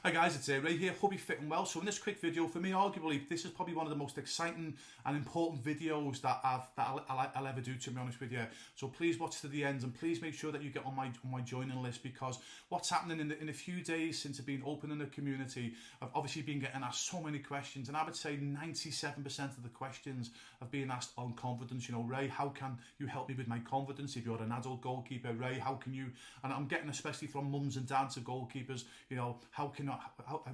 Hi guys, it's Ray here. Hope you're fitting well. So in this quick video, for me, arguably, this is probably one of the most exciting and important videos that I'll ever do, to be honest with you. So please watch to the end, and please make sure that you get on my joining list, because what's happening in a few days since I've been open in the community, I've obviously been getting asked so many questions, and I would say 97% of the questions have been asked on confidence. You know, Ray, how can you help me with my confidence? If you're an adult goalkeeper, Ray, how can you? And I'm getting, especially from mums and dads of goalkeepers, you know,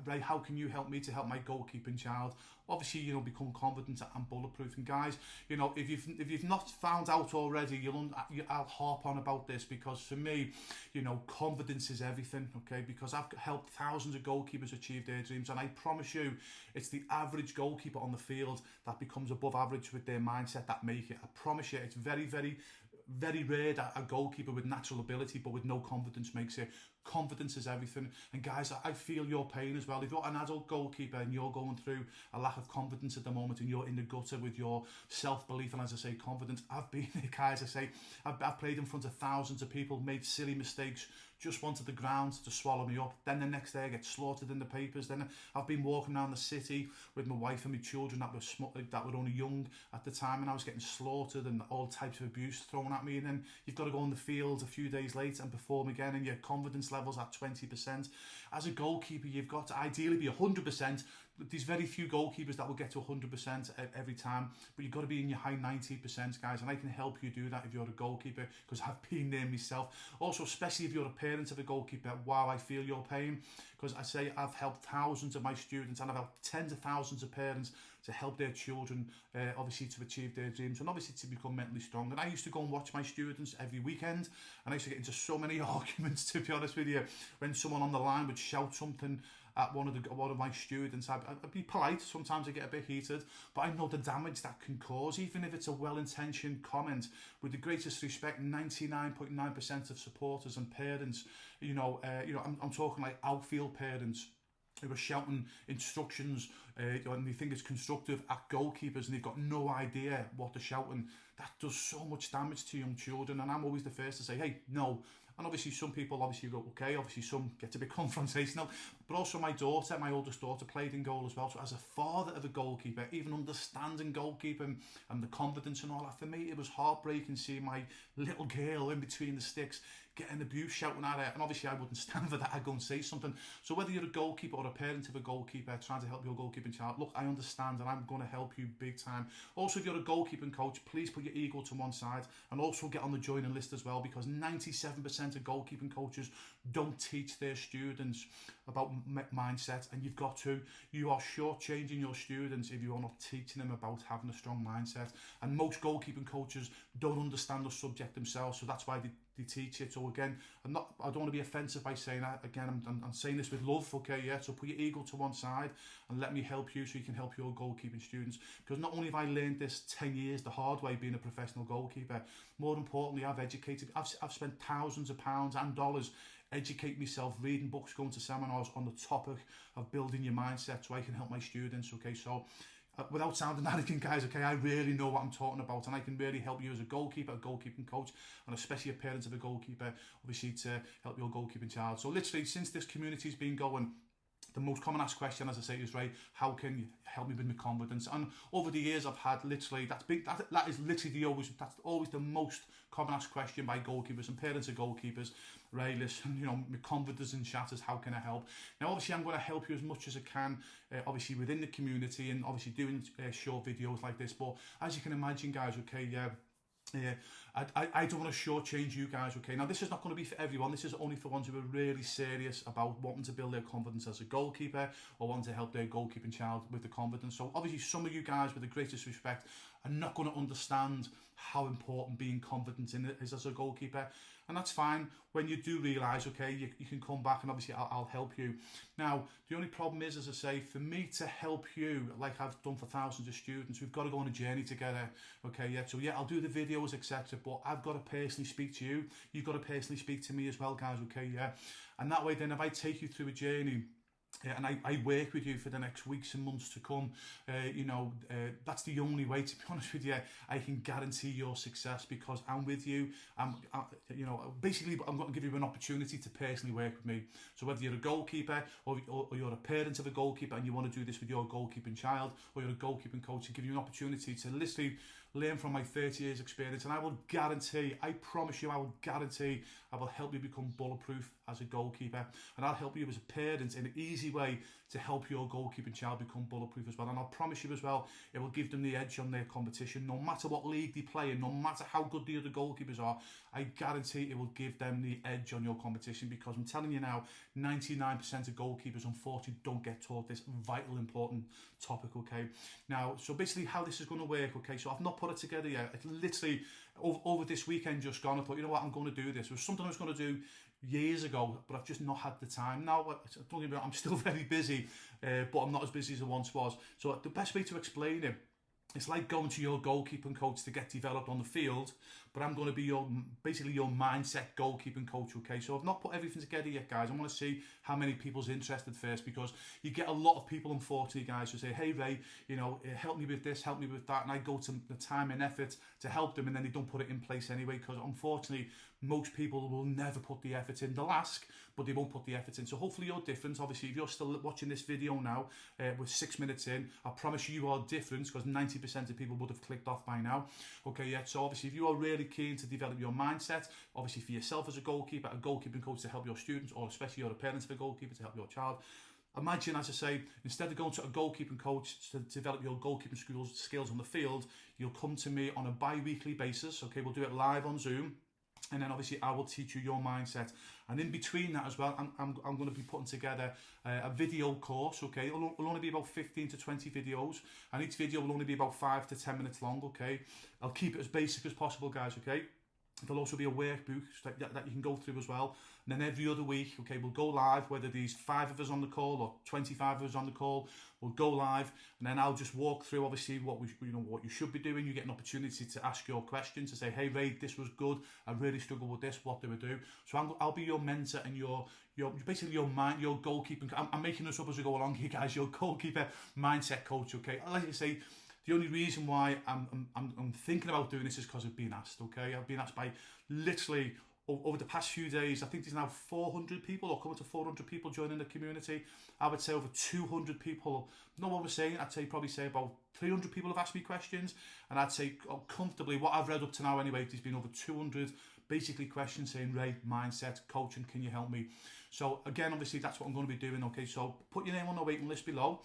Ray, how can you help me to help my goalkeeping child? Obviously, you know, become confident and bulletproof. And guys, you know, if you've not found out already, I'll harp on about this, because for me, you know, confidence is everything. Okay, because I've helped thousands of goalkeepers achieve their dreams, and I promise you, it's the average goalkeeper on the field that becomes above average with their mindset that make it. I promise you, it's very, very, very rare that a goalkeeper with natural ability but with no confidence makes it. Confidence is everything. And guys, I feel your pain as well. If you're an adult goalkeeper and you're going through a lack of confidence at the moment, and you're in the gutter with your self-belief and, as I say, confidence, I've been there, guys. I say I've played in front of thousands of people, made silly mistakes, just wanted the ground to swallow me up. Then the next day I get slaughtered in the papers. Then I've been walking around the city with my wife and my children that were only young at the time, and I was getting slaughtered and all types of abuse thrown at me. And then you've got to go on the field a few days later and perform again, and your confidence levels at 20%. As a goalkeeper, you've got to ideally be 100%. There's very few goalkeepers that will get to 100% every time, but you've got to be in your high 90%, guys, and I can help you do that if you're a goalkeeper, because I've been there myself. Also, especially if you're a parent of a goalkeeper, wow, I feel your pain, because I say I've helped thousands of my students, and I've helped tens of thousands of parents to help their children, obviously, to achieve their dreams, and obviously to become mentally strong. And I used to go and watch my students every weekend, and I used to get into so many arguments, to be honest with you, when someone on the line would shout something at one of my students. I'd be polite. Sometimes I get a bit heated, but I know the damage that can cause, even if it's a well-intentioned comment. With the greatest respect, 99.9% of supporters and parents, I'm talking like outfield parents, who were shouting instructions, and they think it's constructive, at goalkeepers, and they've got no idea what they're shouting. That does so much damage to young children, and I'm always the first to say, hey, no. And obviously some people obviously go, okay, obviously some get a bit confrontational, but also my oldest daughter played in goal as well. So as a father of a goalkeeper, even understanding goalkeeping and the confidence and all that, for me, it was heartbreaking seeing my little girl in between the sticks getting abuse shouting at her, and obviously I wouldn't stand for that. I'd go and say something. So whether you're a goalkeeper or a parent of a goalkeeper trying to help your goalkeeping child, look, I understand, and I'm going to help you big time. Also, if you're a goalkeeping coach, please put your ego to one side, and also get on the joining list as well, because 97% of goalkeeping coaches don't teach their students about mindset, and you've got to. You are shortchanging your students if you are not teaching them about having a strong mindset. And most goalkeeping coaches don't understand the subject themselves, so that's why they teach it. So again, I don't want to be offensive by saying that. Again, I'm saying this with love, okay? Yeah. So put your ego to one side and let me help you, so you can help your goalkeeping students. Because not only have I learned this 10 years the hard way, being a professional goalkeeper, more importantly, I've spent thousands of pounds and dollars educate myself, reading books, going to seminars on the topic of building your mindset, so I can help my students. Okay, so without sounding arrogant, guys, okay, I really know what I'm talking about, and I can really help you as a goalkeeper, a goalkeeping coach, and especially a parent of a goalkeeper, obviously, to help your goalkeeping child. So literally, since this community's been going, the most common asked question, as I say, is, Ray, how can you help me with my confidence? And over the years, I've had literally, that's always the most common asked question by goalkeepers and parents of goalkeepers. Ray, listen, you know, my confidence in shatters, how can I help? Now, obviously, I'm going to help you as much as I can, obviously, within the community, and obviously doing short videos like this. But as you can imagine, guys, okay, I don't want to shortchange you guys, okay? Now, this is not going to be for everyone. This is only for ones who are really serious about wanting to build their confidence as a goalkeeper, or wanting to help their goalkeeping child with the confidence. So obviously, some of you guys, with the greatest respect, are not going to understand how important being confident in it is as a goalkeeper. And that's fine. When you do realise, okay, you can come back, and obviously I'll help you. Now, the only problem is, as I say, for me to help you, like I've done for thousands of students, we've got to go on a journey together, okay? Yeah, so yeah, I'll do the videos, etc., but I've got to personally speak to you. You've got to personally speak to me as well, guys, okay? Yeah, and that way, then, if I take you through a journey, And I work with you for the next weeks and months to come. That's the only way, to be honest with you, I can guarantee your success, because I'm with you. Basically, I'm going to give you an opportunity to personally work with me. So whether you're a goalkeeper or you're a parent of a goalkeeper and you want to do this with your goalkeeping child, or you're a goalkeeping coach, I give you an opportunity to literally learn from my 30 years experience, and I will guarantee, I promise you, I will guarantee I will help you become bulletproof as a goalkeeper, and I'll help you as a parent in an easy way to help your goalkeeping child become bulletproof as well. And I'll promise you as well, it will give them the edge on their competition. No matter what league they play in, no matter how good the other goalkeepers are, I guarantee it will give them the edge on your competition, because I'm telling you now, 99% of goalkeepers unfortunately don't get taught this vital, important topic, okay? Now, so basically how this is going to work, okay, so I've not put it together yet. It's literally over this weekend just gone, I thought, you know what, I'm going to do this. It was something I was going to do years ago, but I've just not had the time. Now, don't get me wrong, I'm still very busy, but I'm not as busy as I once was. So the best way to explain it, it's like going to your goalkeeping coach to get developed on the field, but I'm going to be basically your mindset goalkeeping coach, okay? So I've not put everything together yet, guys. I want to see how many people's interested first, because you get a lot of people, unfortunately, guys, who say, hey, Ray, help me with this, help me with that, and I go to the time and effort to help them, and then they don't put it in place anyway, because unfortunately, most people will never put the effort in. They'll ask, but they won't put the effort in. So hopefully you're different. Obviously, if you're still watching this video now, we're 6 minutes in, I promise you are different, because 90% of people would have clicked off by now. Okay, yeah, so obviously if you are really keen to develop your mindset, obviously for yourself as a goalkeeper, a goalkeeping coach to help your students, or especially you're a parent of a goalkeeper to help your child, imagine, as I say, instead of going to a goalkeeping coach to develop your goalkeeping skills on the field, you'll come to me on a bi-weekly basis. Okay, we'll do it live on Zoom. And then obviously I will teach you your mindset. And in between that as well, I'm going to be putting together a video course, okay? It'll only be about 15 to 20 videos, and each video will only be about 5 to 10 minutes long, okay? I'll keep it as basic as possible, guys, okay? There'll also be a workbook that you can go through as well. And then every other week, okay, we'll go live, whether there's 5 of us on the call or 25 of us on the call, we'll go live, and then I'll just walk through obviously what you should be doing. You get an opportunity to ask your questions, to say, hey Ray, this was good, I really struggled with this, what do I do? So I'll be your mentor and your basically your goalkeeping. I'm making this up as we go along here, guys. Your goalkeeper mindset coach, okay? Like I say, the only reason why I'm thinking about doing this is because I've been asked, okay? I've been asked by literally over the past few days. I think there's now 400 people, or coming to 400 people joining the community. I would say over 200 people. Know what we're saying? Probably say about 300 people have asked me questions, and I'd say comfortably, what I've read up to now anyway, there's been over 200 basically questions saying, Ray, mindset, coaching, can you help me? So again, obviously that's what I'm going to be doing, okay? So put your name on the waiting list below.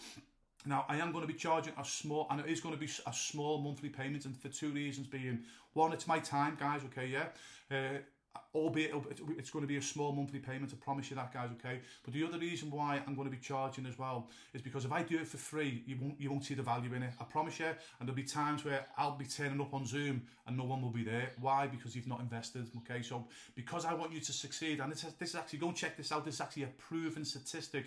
Now, I am going to be charging a small, and it is going to be a small monthly payment, and for 2 reasons being, one, it's my time, guys, okay, yeah? Albeit it's going to be a small monthly payment, I promise you that, guys, okay? But the other reason why I'm going to be charging as well is because if I do it for free, you won't see the value in it, I promise you. And there'll be times where I'll be turning up on Zoom and no one will be there. Why? Because you've not invested, okay? So because I want you to succeed, and this is actually, go and check this out, this is actually a proven statistic.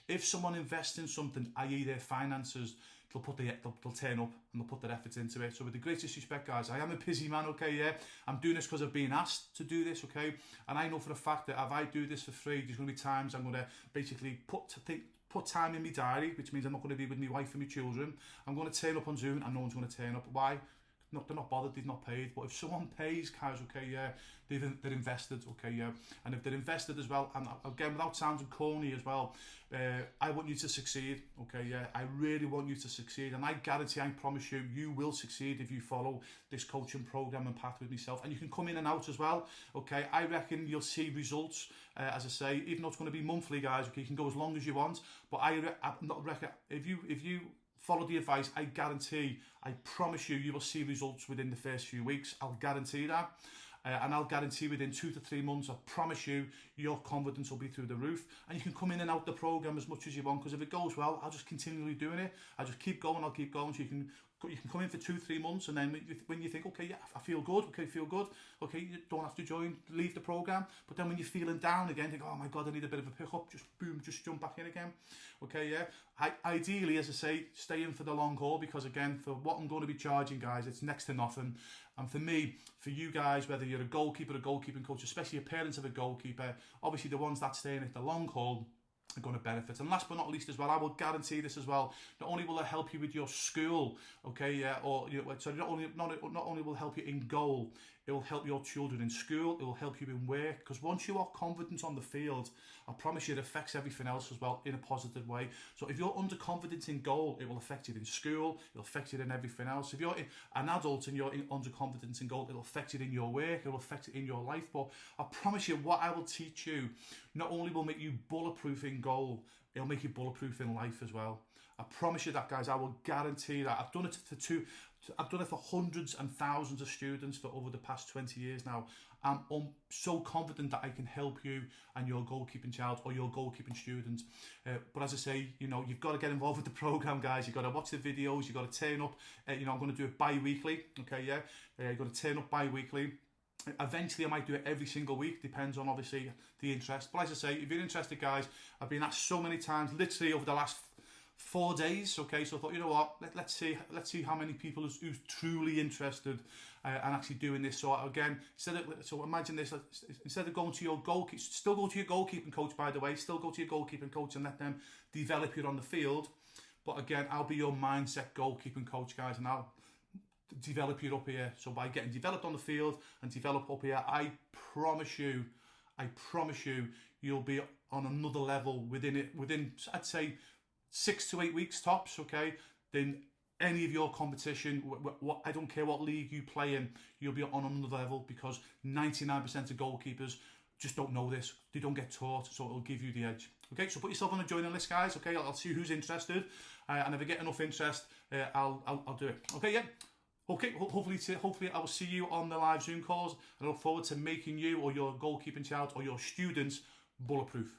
If someone invests in something, i.e. their finances, they'll turn up and they'll put their efforts into it. So with the greatest respect, guys, I am a busy man, okay, yeah? I'm doing this because I've been asked to do this, okay? And I know for a fact that if I do this for free, there's going to be times I'm going to basically put time in my diary, which means I'm not going to be with my wife and my children. I'm going to turn up on Zoom and no one's going to turn up. Why? They're not bothered, they've not paid. But if someone pays, guys, okay, yeah, they're invested, okay, yeah. And if they're invested as well, and again, without sounding corny as well, I want you to succeed, okay, yeah. I really want you to succeed, and I guarantee, I promise you, you will succeed if you follow this coaching program and path with myself. And you can come in and out as well, okay. I reckon you'll see results, as I say, even though it's going to be monthly, guys, okay, you can go as long as you want. But I not reckon if you follow the advice, I guarantee, I promise you, you will see results within the first few weeks. I'll guarantee that. And I'll guarantee within 2 to 3 months, I promise you, your confidence will be through the roof. And you can come in and out the program as much as you want, because if it goes well, I'll just continually doing it. I'll just keep going, I'll keep going. So you can come in for 2-3 months, and then when you think, okay, yeah, I feel good, okay, you don't have to join, leave the program. But then when you're feeling down again, think, oh my God, I need a bit of a pick up, just boom, just jump back in again. Okay, yeah. Ideally, as I say, stay in for the long haul, because again, for what I'm going to be charging, guys, it's next to nothing. And for me, for you guys, whether you're a goalkeeper, a goalkeeping coach, especially a parent of a goalkeeper, obviously the ones that stay in it the long haul, are going to benefit. And last but not least as well, I will guarantee this as well, not only will it help you with your school, okay, or so not only will it help you in goal, it will help your children in school, it will help you in work, because once you are confident on the field, I promise you it affects everything else as well in a positive way. So if you're underconfident in goal, it will affect you in school, it'll affect you in everything else. If you're an adult and you're underconfident in goal, it'll affect you in your work, it'll affect it in your life. But I promise you, what I will teach you not only will make you bulletproof in goal, it'll make you bulletproof in life as well. I promise you that, guys. I will guarantee that. I've done it I've done it for hundreds and thousands of students for over the past 20 years now. I'm so confident that I can help you and your goalkeeping child or your goalkeeping student. But as I say, you've got to get involved with the program, guys. You've got to watch the videos. You've got to turn up. I'm going to do it bi-weekly. Okay, yeah. You've got to turn up bi-weekly. Eventually I might do it every single week, depends on obviously the interest. But as I say, if you're interested, guys, I've been asked so many times, literally over the last 4 days. Okay, so I thought, you know what, let's see how many people who's truly interested and actually doing this. So again, imagine this, instead of going to your goalkeeper, still go to your goalkeeping coach, by the way, still go to your goalkeeping coach and let them develop you on the field. But again, I'll be your mindset goalkeeping coach, guys, and I'll develop you up here. So by getting developed on the field and develop up here, I promise you, you'll be on another level within I'd say 6 to 8 weeks tops, okay? Then any of your competition, I don't care what league you play in, you'll be on another level, because 99% of goalkeepers just don't know this. They don't get taught, so it'll give you the edge. Okay, so put yourself on a joining list, guys. Okay, I'll see who's interested, and if I get enough interest, I'll do it. Okay, yeah. Okay, hopefully I will see you on the live Zoom calls, and I look forward to making you or your goalkeeping child or your students bulletproof.